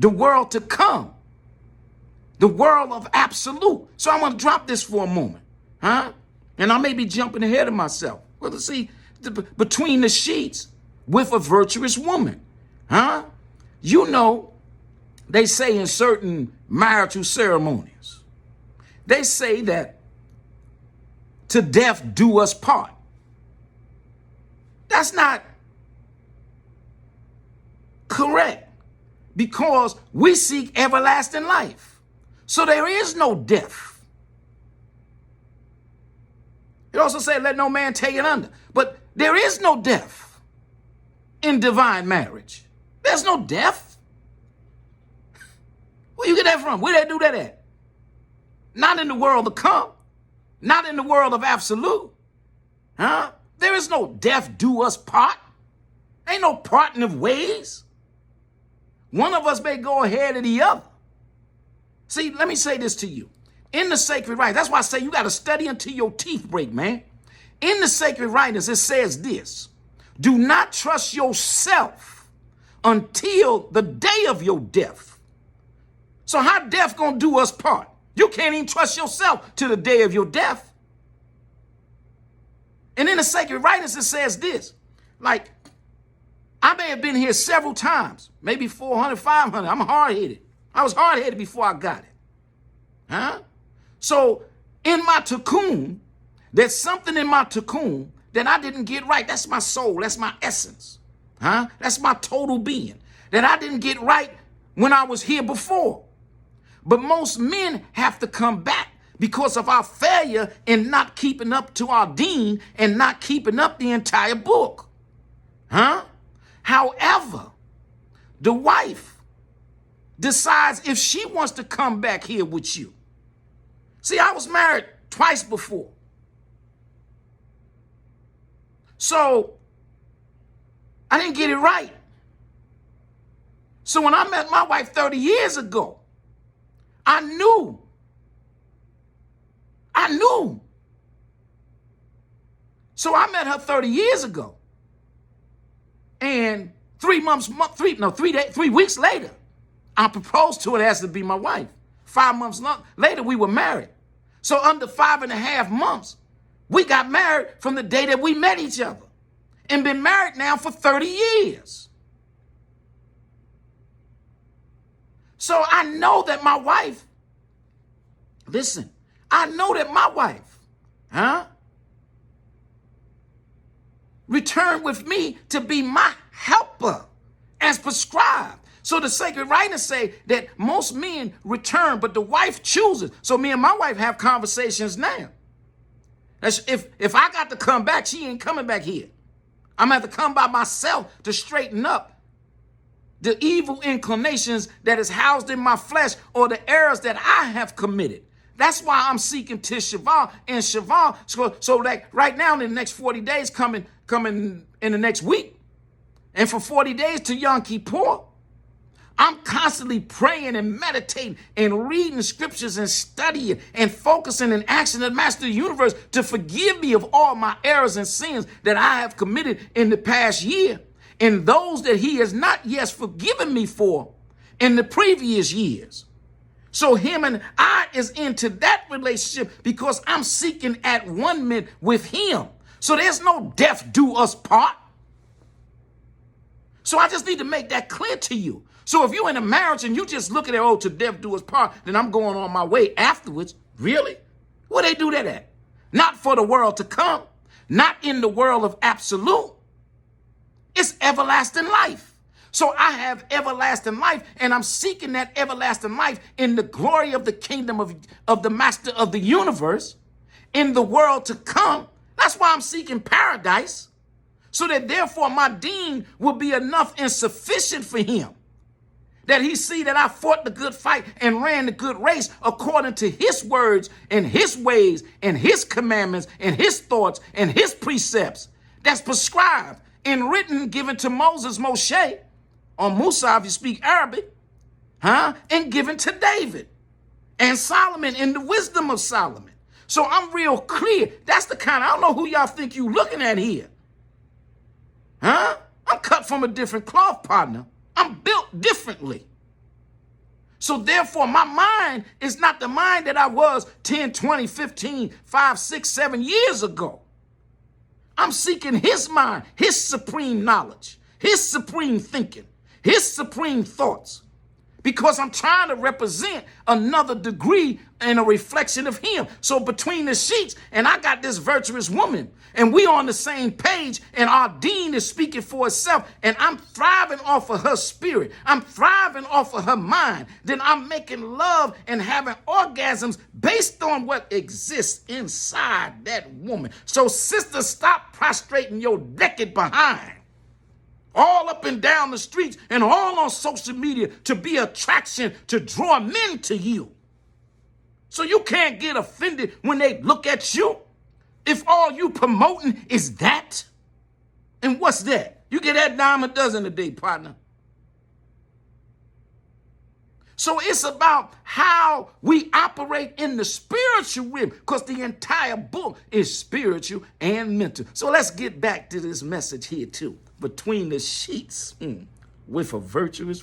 the world to come, the world of absolute. So I'm going to drop this for a moment, huh? And I may be jumping ahead of myself. Well, see, between the sheets with a virtuous woman, huh? You know, they say in certain marital ceremonies, they say that to death do us part. That's not correct, because we seek everlasting life. So there is no death. It also says, let no man take it under. But there is no death in divine marriage. There's no death. Where you get that from? Where they do that at? Not in the world to come. Not in the world of absolute. Huh? There is no death do us part. Ain't no parting of ways. One of us may go ahead of the other. See, let me say this to you. In the sacred writings, that's why I say you got to study until your teeth break, man. In the sacred writings, it says this: do not trust yourself until the day of your death. So how death gonna do us part? You can't even trust yourself to the day of your death. And in the sacred writings, it says this, like, I may have been here several times, maybe 400, 500. I'm hard-headed. I was hard-headed before I got it. Huh? So in my cocoon, there's something in my cocoon that I didn't get right. That's my soul. That's my essence. Huh? That's my total being that I didn't get right when I was here before. But most men have to come back because of our failure in not keeping up to our deen and not keeping up the entire book. Huh? However, the wife decides if she wants to come back here with you. See, I was married twice before. So I didn't get it right. So when I met my wife 30 years ago, I knew. So I met her 30 years ago. And 3 weeks later, I proposed to her as to be my wife. 5 months later, we were married. So under 5.5 months, we got married from the day that we met each other and been married now for 30 years. So I know that my wife, listen, I know that my wife, returned with me to be my helper as prescribed. So the sacred writings say that most men return, but the wife chooses. So me and my wife have conversations now. If I got to come back, she ain't coming back here. I'm going to have to come by myself to straighten up the evil inclinations that is housed in my flesh or the errors that I have committed. That's why I'm seeking Tishavah and Shavah. So like right now in the next 40 days coming in the next week, and for 40 days to Yom Kippur, I'm constantly praying and meditating and reading scriptures and studying and focusing and asking the Master of the universe to forgive me of all my errors and sins that I have committed in the past year, and those that he has not yet forgiven me for in the previous years. So him and I is into that relationship because I'm seeking at one minute with him. So there's no death do us part. So I just need to make that clear to you. So if you're in a marriage and you just look at it, oh, to death do us part, then I'm going on my way afterwards. Really? Where they do that at? Not for the world to come. Not in the world of absolute. It's everlasting life. So I have everlasting life, and I'm seeking that everlasting life in the glory of the kingdom of the Master of the universe, in the world to come. That's why I'm seeking paradise, so that therefore my deen will be enough and sufficient for him, that he see that I fought the good fight and ran the good race according to his words and his ways and his commandments and his thoughts and his precepts that's prescribed and written, given to Moses, Moshe, or Musa if you speak Arabic, and given to David and Solomon in the wisdom of Solomon. So I'm real clear. That's the kind, I don't know who y'all think you looking at here. I'm cut from a different cloth, partner. I'm built differently. So therefore, my mind is not the mind that I was 10, 20, 15, 5, 6, 7 years ago. I'm seeking his mind, his supreme knowledge, his supreme thinking, his supreme thoughts, because I'm trying to represent another degree and a reflection of him. So between the sheets, and I got this virtuous woman, and we on the same page, and our dean is speaking for itself, and I'm thriving off of her spirit. I'm thriving off of her mind. Then I'm making love and having orgasms based on what exists inside that woman. So sister, stop prostrating your naked behind all up and down the streets and all on social media to be attraction to draw men to you. So you can't get offended when they look at you if all you promoting is that. And what's that? You get that dime a dozen a day, partner. So it's about how we operate in the spiritual realm, because the entire book is spiritual and mental. So let's get back to this message here too. Between the sheets with a virtuous